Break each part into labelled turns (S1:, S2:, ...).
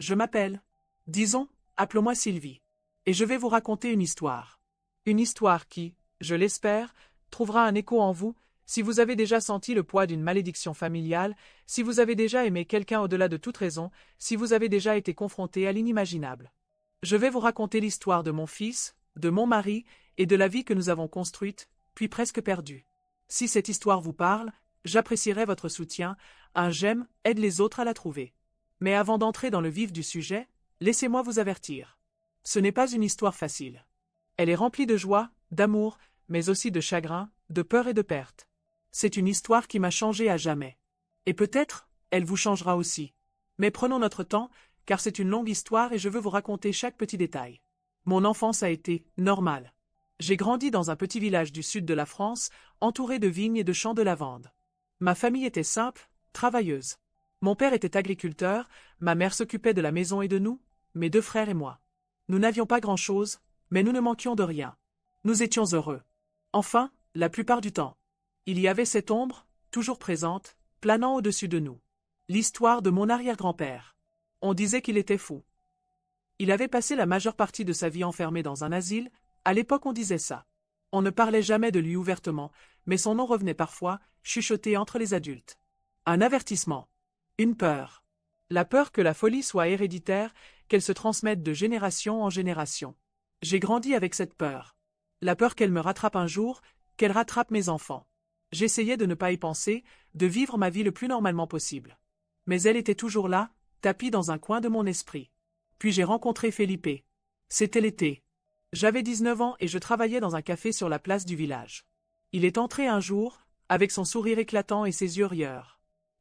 S1: Je m'appelle. Disons, appelons-moi Sylvie. Et je vais vous raconter une histoire. Une histoire qui, je l'espère, trouvera un écho en vous, si vous avez déjà senti le poids d'une malédiction familiale, si vous avez déjà aimé quelqu'un au-delà de toute raison, si vous avez déjà été confronté à l'inimaginable. Je vais vous raconter l'histoire de mon fils, de mon mari, et de la vie que nous avons construite, puis presque perdue. Si cette histoire vous parle, j'apprécierais votre soutien, un j'aime aide les autres à la trouver. Mais avant d'entrer dans le vif du sujet, laissez-moi vous avertir. Ce n'est pas une histoire facile. Elle est remplie de joie, d'amour, mais aussi de chagrin, de peur et de perte. C'est une histoire qui m'a changé à jamais. Et peut-être, elle vous changera aussi. Mais prenons notre temps, car c'est une longue histoire et je veux vous raconter chaque petit détail. Mon enfance a été normale. J'ai grandi dans un petit village du sud de la France, entouré de vignes et de champs de lavande. Ma famille était simple, travailleuse. Mon père était agriculteur, ma mère s'occupait de la maison et de nous, mes 2 frères et moi. Nous n'avions pas grand-chose, mais nous ne manquions de rien. Nous étions heureux. Enfin, la plupart du temps. Il y avait cette ombre, toujours présente, planant au-dessus de nous. L'histoire de mon arrière-grand-père. On disait qu'il était fou. Il avait passé la majeure partie de sa vie enfermé dans un asile, à l'époque on disait ça. On ne parlait jamais de lui ouvertement, mais son nom revenait parfois, chuchoté entre les adultes. Un avertissement. Une peur. La peur que la folie soit héréditaire, qu'elle se transmette de génération en génération. J'ai grandi avec cette peur. La peur qu'elle me rattrape un jour, qu'elle rattrape mes enfants. J'essayais de ne pas y penser, de vivre ma vie le plus normalement possible. Mais elle était toujours là, tapie dans un coin de mon esprit. Puis j'ai rencontré Felipe. C'était l'été. J'avais 19 ans et je travaillais dans un café sur la place du village. Il est entré un jour, avec son sourire éclatant et ses yeux rieurs.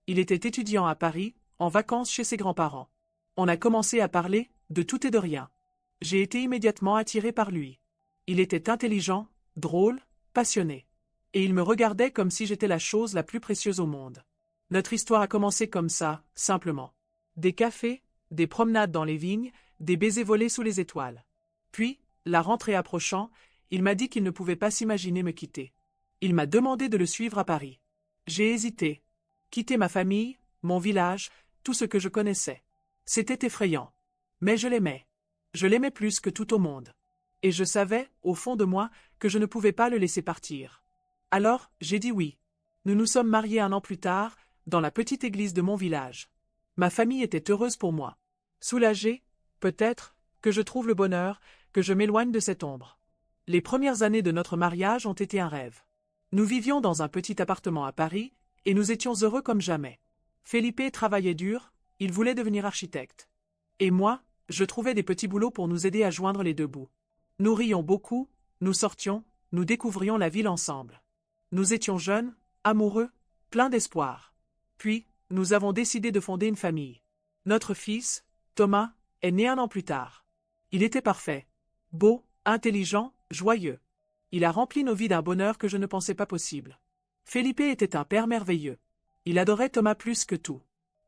S1: Il était étudiant à Paris, en vacances chez ses grands-parents. On a commencé à parler, de tout et de rien. J'ai été immédiatement attiré par lui. Il était intelligent, drôle, passionné. Et il me regardait comme si j'étais la chose la plus précieuse au monde. Notre histoire a commencé comme ça, simplement. Des cafés, des promenades dans les vignes, des baisers volés sous les étoiles. Puis, la rentrée approchant, il m'a dit qu'il ne pouvait pas s'imaginer me quitter. Il m'a demandé de le suivre à Paris. J'ai hésité. Quitter ma famille, mon village, tout ce que je connaissais. C'était effrayant. Mais je l'aimais. Je l'aimais plus que tout au monde. Et je savais, au fond de moi, que je ne pouvais pas le laisser partir. Alors, j'ai dit oui. Nous nous sommes mariés 1 an plus tard, dans la petite église de mon village. Ma famille était heureuse pour moi. Soulagée, peut-être, que je trouve le bonheur, que je m'éloigne de cette ombre. Les premières années de notre mariage ont été un rêve. Nous vivions dans un petit appartement à Paris, et nous étions heureux comme jamais. Felipe travaillait dur, il voulait devenir architecte. Et moi, je trouvais des petits boulots pour nous aider à joindre les 2 bouts. Nous rions beaucoup, nous sortions, nous découvrions la ville ensemble. Nous étions jeunes, amoureux, pleins d'espoir. Puis, nous avons décidé de fonder une famille. Notre fils, Thomas, est né 1 an plus tard. Il était parfait. Beau, intelligent, joyeux. Il a rempli nos vies d'un bonheur que je ne pensais pas possible. Felipe était un père merveilleux. Il adorait Thomas plus que tout.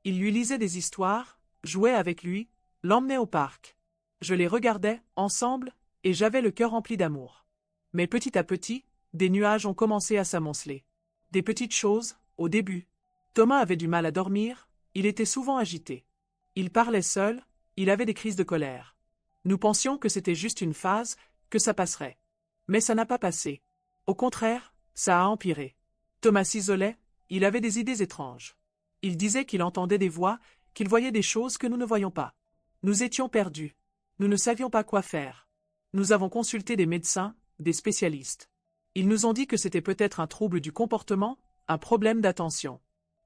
S1: Il lui lisait des histoires, jouait avec lui, l'emmenait au parc. Je les regardais, ensemble, et j'avais le cœur rempli d'amour. Mais petit à petit, des nuages ont commencé à s'amonceler. Des petites choses, au début. Thomas avait du mal à dormir, il était souvent agité. Il parlait seul, il avait des crises de colère. Nous pensions que c'était juste une phase, que ça passerait. Mais ça n'a pas passé. Au contraire, ça a empiré. Thomas s'isolait, il avait des idées étranges. Il disait qu'il entendait des voix, qu'il voyait des choses que nous ne voyions pas. Nous étions perdus. Nous ne savions pas quoi faire. Nous avons consulté des médecins, des spécialistes. Ils nous ont dit que c'était peut-être un trouble du comportement, un problème d'attention.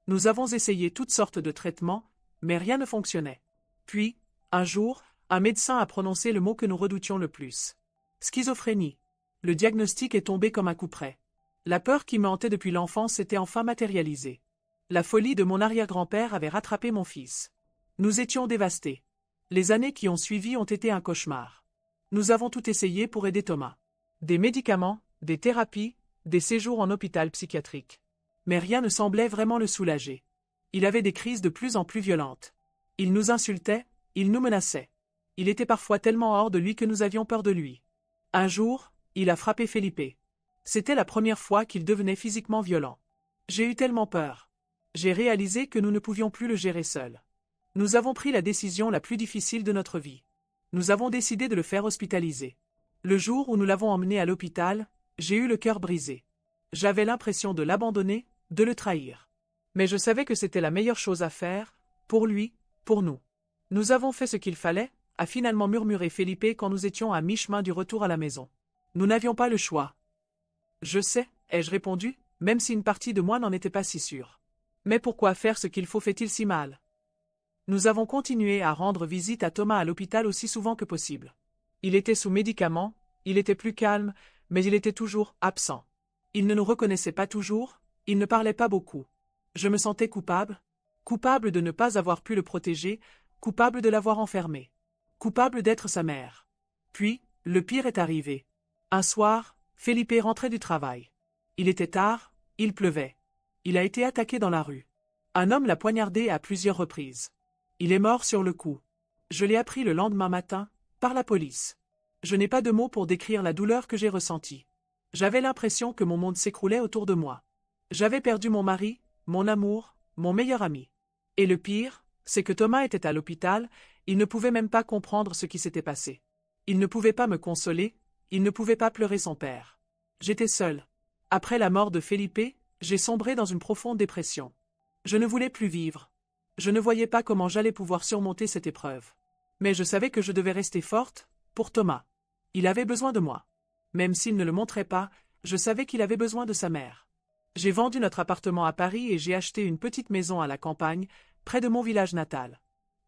S1: Nous avons essayé toutes sortes de traitements, mais rien ne fonctionnait. Puis, un jour, un médecin a prononcé le mot que nous redoutions le plus. Schizophrénie. Le diagnostic est tombé comme un coup près. La peur qui me hantait depuis l'enfance s'était enfin matérialisée. La folie de mon arrière-grand-père avait rattrapé mon fils. Nous étions dévastés. Les années qui ont suivi ont été un cauchemar. Nous avons tout essayé pour aider Thomas. Des médicaments, des thérapies, des séjours en hôpital psychiatrique. Mais rien ne semblait vraiment le soulager. Il avait des crises de plus en plus violentes. Il nous insultait, il nous menaçait. Il était parfois tellement hors de lui que nous avions peur de lui. Un jour, il a frappé Felipe. C'était la première fois qu'il devenait physiquement violent. J'ai eu tellement peur. J'ai réalisé que nous ne pouvions plus le gérer seul. Nous avons pris la décision la plus difficile de notre vie. Nous avons décidé de le faire hospitaliser. Le jour où nous l'avons emmené à l'hôpital, j'ai eu le cœur brisé. J'avais l'impression de l'abandonner, de le trahir. Mais je savais que c'était la meilleure chose à faire, pour lui, pour nous. Nous avons fait ce qu'il fallait, a finalement murmuré Felipe quand nous étions à mi-chemin du retour à la maison. Nous n'avions pas le choix. Je sais, ai-je répondu, même si une partie de moi n'en était pas si sûre. Mais pourquoi faire ce qu'il faut fait-il si mal? Nous avons continué à rendre visite à Thomas à l'hôpital aussi souvent que possible. Il était sous médicaments, il était plus calme, mais il était toujours absent. Il ne nous reconnaissait pas toujours, il ne parlait pas beaucoup. Je me sentais coupable, coupable de ne pas avoir pu le protéger, coupable de l'avoir enfermé, coupable d'être sa mère. Puis, le pire est arrivé. Un soir, Felipe rentrait du travail. Il était tard, il pleuvait. Il a été attaqué dans la rue. Un homme l'a poignardé à plusieurs reprises. Il est mort sur le coup. Je l'ai appris le lendemain matin, par la police. Je n'ai pas de mots pour décrire la douleur que j'ai ressentie. J'avais l'impression que mon monde s'écroulait autour de moi. J'avais perdu mon mari, mon amour, mon meilleur ami. Et le pire, c'est que Thomas était à l'hôpital, il ne pouvait même pas comprendre ce qui s'était passé. Il ne pouvait pas me consoler, il ne pouvait pas pleurer son père. J'étais seule. Après la mort de Felipe, j'ai sombré dans une profonde dépression. Je ne voulais plus vivre. Je ne voyais pas comment j'allais pouvoir surmonter cette épreuve. Mais je savais que je devais rester forte, pour Thomas. Il avait besoin de moi. Même s'il ne le montrait pas, je savais qu'il avait besoin de sa mère. J'ai vendu notre appartement à Paris et j'ai acheté une petite maison à la campagne, près de mon village natal.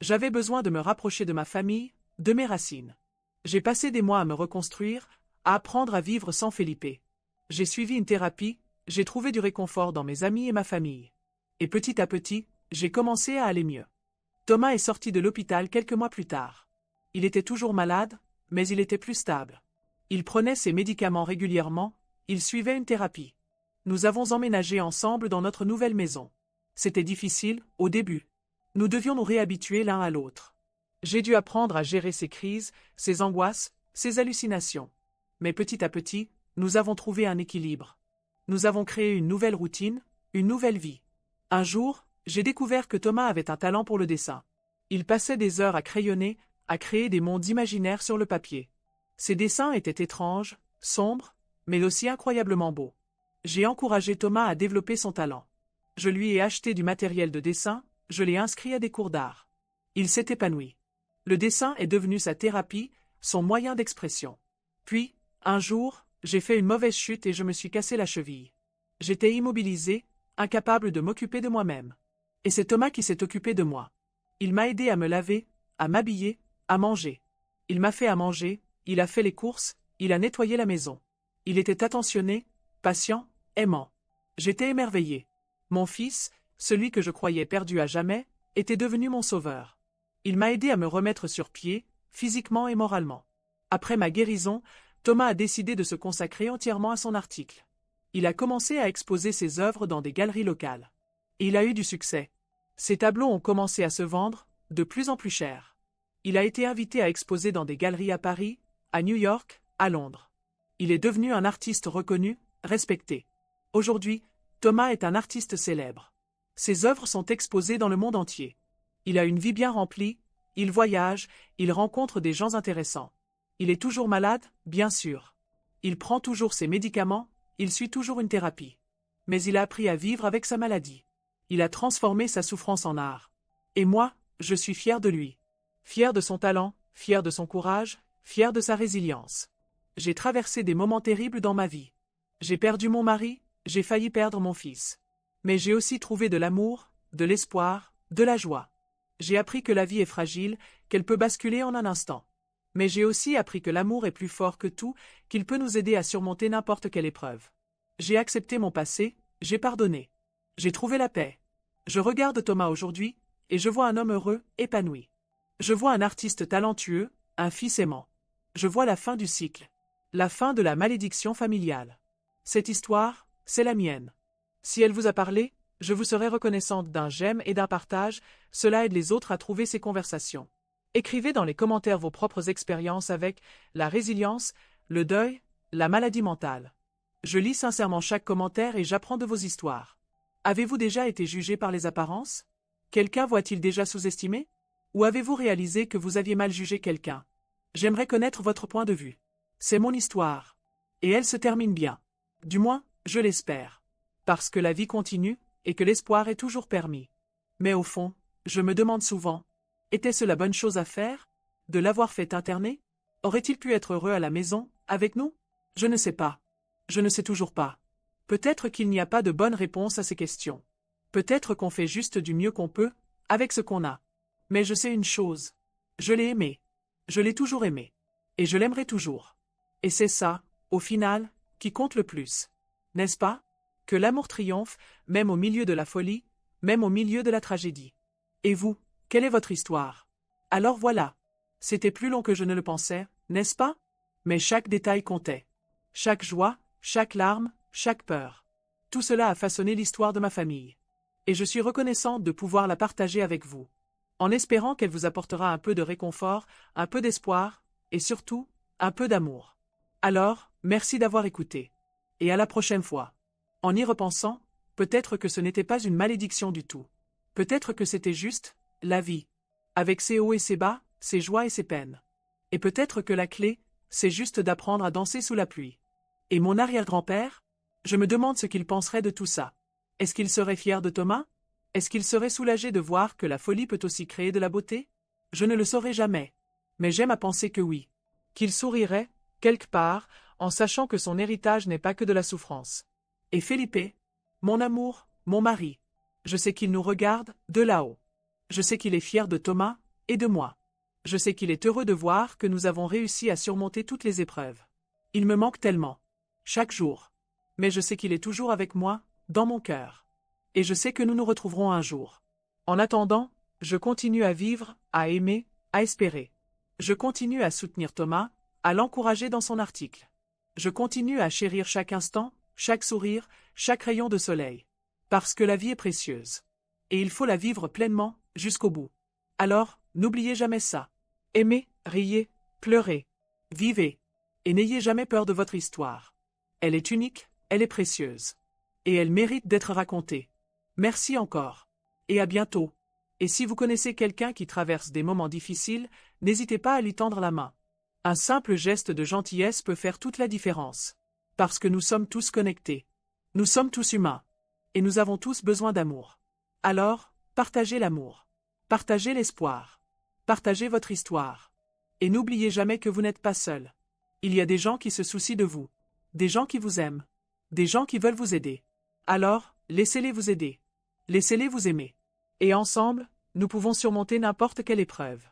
S1: J'avais besoin de me rapprocher de ma famille, de mes racines. J'ai passé des mois à me reconstruire, à apprendre à vivre sans Felipe. J'ai suivi une thérapie, j'ai trouvé du réconfort dans mes amis et ma famille. Et petit à petit, j'ai commencé à aller mieux. Thomas est sorti de l'hôpital quelques mois plus tard. Il était toujours malade, mais il était plus stable. Il prenait ses médicaments régulièrement, il suivait une thérapie. Nous avons emménagé ensemble dans notre nouvelle maison. C'était difficile, au début. Nous devions nous réhabituer l'un à l'autre. J'ai dû apprendre à gérer ses crises, ses angoisses, ses hallucinations. Mais petit à petit, nous avons trouvé un équilibre. Nous avons créé une nouvelle routine, une nouvelle vie. Un jour, j'ai découvert que Thomas avait un talent pour le dessin. Il passait des heures à crayonner, à créer des mondes imaginaires sur le papier. Ses dessins étaient étranges, sombres, mais aussi incroyablement beaux. J'ai encouragé Thomas à développer son talent. Je lui ai acheté du matériel de dessin, je l'ai inscrit à des cours d'art. Il s'est épanoui. Le dessin est devenu sa thérapie, son moyen d'expression. Puis, un jour, j'ai fait une mauvaise chute et je me suis cassé la cheville. J'étais immobilisé, incapable de m'occuper de moi-même. Et c'est Thomas qui s'est occupé de moi. Il m'a aidé à me laver, à m'habiller, à manger. Il m'a fait à manger, il a fait les courses, il a nettoyé la maison. Il était attentionné, patient, aimant. J'étais émerveillé. Mon fils, celui que je croyais perdu à jamais, était devenu mon sauveur. Il m'a aidé à me remettre sur pied, physiquement et moralement. Après ma guérison, Thomas a décidé de se consacrer entièrement à son article. Il a commencé à exposer ses œuvres dans des galeries locales. Et il a eu du succès. Ses tableaux ont commencé à se vendre, de plus en plus cher. Il a été invité à exposer dans des galeries à Paris, à New York, à Londres. Il est devenu un artiste reconnu, respecté. Aujourd'hui, Thomas est un artiste célèbre. Ses œuvres sont exposées dans le monde entier. Il a une vie bien remplie, il voyage, il rencontre des gens intéressants. Il est toujours malade, bien sûr. Il prend toujours ses médicaments, il suit toujours une thérapie. Mais il a appris à vivre avec sa maladie. Il a transformé sa souffrance en art. Et moi, je suis fier de lui. Fier de son talent, fier de son courage, fier de sa résilience. J'ai traversé des moments terribles dans ma vie. J'ai perdu mon mari, j'ai failli perdre mon fils. Mais j'ai aussi trouvé de l'amour, de l'espoir, de la joie. J'ai appris que la vie est fragile, qu'elle peut basculer en un instant. Mais j'ai aussi appris que l'amour est plus fort que tout, qu'il peut nous aider à surmonter n'importe quelle épreuve. J'ai accepté mon passé, j'ai pardonné. J'ai trouvé la paix. Je regarde Thomas aujourd'hui, et je vois un homme heureux, épanoui. Je vois un artiste talentueux, un fils aimant. Je vois la fin du cycle. La fin de la malédiction familiale. Cette histoire, c'est la mienne. Si elle vous a parlé, je vous serai reconnaissante d'un j'aime et d'un partage, cela aide les autres à trouver ces conversations. Écrivez dans les commentaires vos propres expériences avec la résilience, le deuil, la maladie mentale. Je lis sincèrement chaque commentaire et j'apprends de vos histoires. Avez-vous déjà été jugé par les apparences? Quelqu'un voit-il déjà sous-estimé? Ou avez-vous réalisé que vous aviez mal jugé quelqu'un? J'aimerais connaître votre point de vue. C'est mon histoire. Et elle se termine bien. Du moins, je l'espère. Parce que la vie continue, et que l'espoir est toujours permis. Mais au fond, je me demande souvent, était-ce la bonne chose à faire? De l'avoir fait interner? Aurait-il pu être heureux à la maison, avec nous? Je ne sais pas. Je ne sais toujours pas. Peut-être qu'il n'y a pas de bonne réponse à ces questions. Peut-être qu'on fait juste du mieux qu'on peut, avec ce qu'on a. Mais je sais une chose. Je l'ai aimé. Je l'ai toujours aimé. Et je l'aimerai toujours. Et c'est ça, au final, qui compte le plus. N'est-ce pas? Que l'amour triomphe, même au milieu de la folie, même au milieu de la tragédie. Et vous, quelle est votre histoire? Alors voilà. C'était plus long que je ne le pensais, n'est-ce pas? Mais chaque détail comptait. Chaque joie, chaque larme, chaque peur. Tout cela a façonné l'histoire de ma famille. Et je suis reconnaissante de pouvoir la partager avec vous. En espérant qu'elle vous apportera un peu de réconfort, un peu d'espoir, et surtout, un peu d'amour. Alors, merci d'avoir écouté. Et à la prochaine fois. En y repensant, peut-être que ce n'était pas une malédiction du tout. Peut-être que c'était juste, la vie. Avec ses hauts et ses bas, ses joies et ses peines. Et peut-être que la clé, c'est juste d'apprendre à danser sous la pluie. Et mon arrière-grand-père? Je me demande ce qu'il penserait de tout ça. Est-ce qu'il serait fier de Thomas? Est-ce qu'il serait soulagé de voir que la folie peut aussi créer de la beauté? Je ne le saurai jamais. Mais j'aime à penser que oui. Qu'il sourirait, quelque part, en sachant que son héritage n'est pas que de la souffrance. Et Felipe? Mon amour, mon mari. Je sais qu'il nous regarde, de là-haut. Je sais qu'il est fier de Thomas, et de moi. Je sais qu'il est heureux de voir que nous avons réussi à surmonter toutes les épreuves. Il me manque tellement. Chaque jour. Mais je sais qu'il est toujours avec moi, dans mon cœur. Et je sais que nous nous retrouverons un jour. En attendant, je continue à vivre, à aimer, à espérer. Je continue à soutenir Thomas, à l'encourager dans son article. Je continue à chérir chaque instant, chaque sourire, chaque rayon de soleil. Parce que la vie est précieuse. Et il faut la vivre pleinement, jusqu'au bout. Alors, n'oubliez jamais ça. Aimez, riez, pleurez. Vivez. Et n'ayez jamais peur de votre histoire. Elle est unique, elle est précieuse. Et elle mérite d'être racontée. Merci encore. Et à bientôt. Et si vous connaissez quelqu'un qui traverse des moments difficiles, n'hésitez pas à lui tendre la main. Un simple geste de gentillesse peut faire toute la différence. Parce que nous sommes tous connectés. Nous sommes tous humains. Et nous avons tous besoin d'amour. Alors, partagez l'amour. Partagez l'espoir. Partagez votre histoire. Et n'oubliez jamais que vous n'êtes pas seul. Il y a des gens qui se soucient de vous. Des gens qui vous aiment. Des gens qui veulent vous aider. Alors, laissez-les vous aider. Laissez-les vous aimer. Et ensemble, nous pouvons surmonter n'importe quelle épreuve.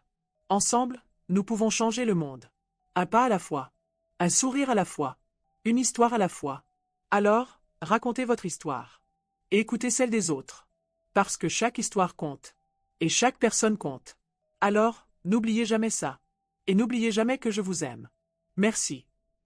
S1: Ensemble, nous pouvons changer le monde. Un pas à la fois. Un sourire à la fois. Une histoire à la fois. Alors, racontez votre histoire. Et écoutez celle des autres. Parce que chaque histoire compte. Et chaque personne compte. Alors, n'oubliez jamais ça. Et n'oubliez jamais que je vous aime. Merci.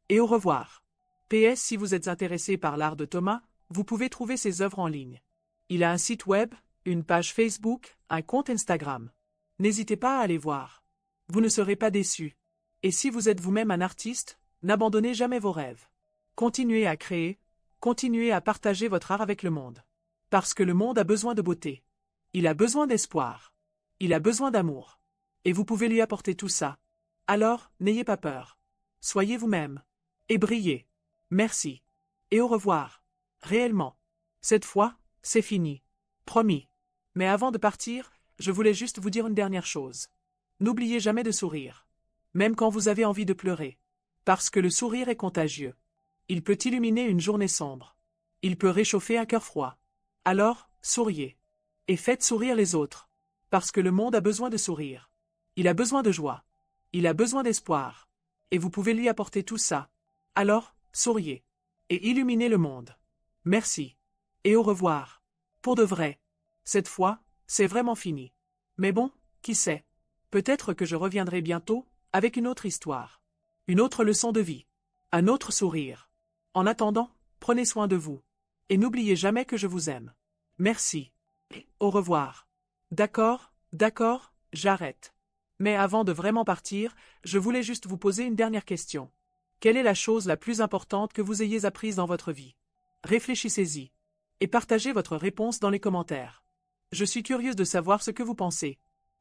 S1: Et au revoir. PS Si vous êtes intéressé par l'art de Thomas, vous pouvez trouver ses œuvres en ligne. Il a un site web, une page Facebook, un compte Instagram. N'hésitez pas à aller voir. Vous ne serez pas déçus. Et si vous êtes vous-même un artiste, n'abandonnez jamais vos rêves. Continuez à créer, continuez à partager votre art avec le monde. Parce que le monde a besoin de beauté. Il a besoin d'espoir. Il a besoin d'amour. Et vous pouvez lui apporter tout ça. Alors, n'ayez pas peur. Soyez vous-même. Et brillez. Merci. Et au revoir. Réellement. Cette fois, c'est fini. Promis. Mais avant de partir, je voulais juste vous dire une dernière chose. N'oubliez jamais de sourire. Même quand vous avez envie de pleurer. Parce que le sourire est contagieux. Il peut illuminer une journée sombre. Il peut réchauffer un cœur froid. Alors, souriez. Et faites sourire les autres. Parce que le monde a besoin de sourire. Il a besoin de joie. Il a besoin d'espoir. Et vous pouvez lui apporter tout ça. Alors, souriez. Et illuminez le monde. Merci. Et au revoir. Pour de vrai. Cette fois, c'est vraiment fini. Mais bon, qui sait? Peut-être que je reviendrai bientôt, avec une autre histoire. Une autre leçon de vie. Un autre sourire. En attendant, prenez soin de vous. Et n'oubliez jamais que je vous aime. Merci. Et au revoir. D'accord, j'arrête. Mais avant de vraiment partir, je voulais juste vous poser une dernière question. Quelle est la chose la plus importante que vous ayez apprise dans votre vie? Réfléchissez-y. Et partagez votre réponse dans les commentaires. Je suis curieuse de savoir ce que vous pensez.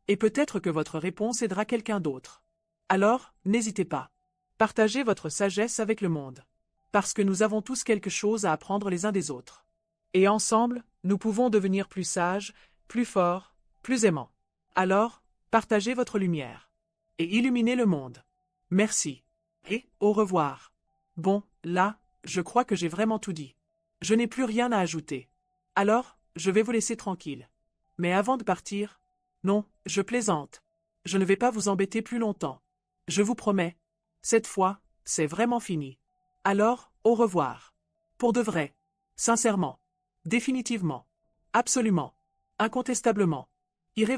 S1: Et peut-être que votre réponse aidera quelqu'un d'autre. Alors, n'hésitez pas. Partagez votre sagesse avec le monde. Parce que nous avons tous quelque chose à apprendre les uns des autres. Et ensemble, nous pouvons devenir plus sages, plus forts, plus aimants. Alors, partagez votre lumière. Et illuminez le monde. Merci. Et au revoir. Bon, là, je crois que j'ai vraiment tout dit. Je n'ai plus rien à ajouter. Alors, je vais vous laisser tranquille. Mais avant de partir, non, je plaisante. Je ne vais pas vous embêter plus longtemps. Je vous promets. Cette fois, c'est vraiment fini. Alors, au revoir. Pour de vrai. Sincèrement. Définitivement. Absolument. Incontestablement. Irrévocablement.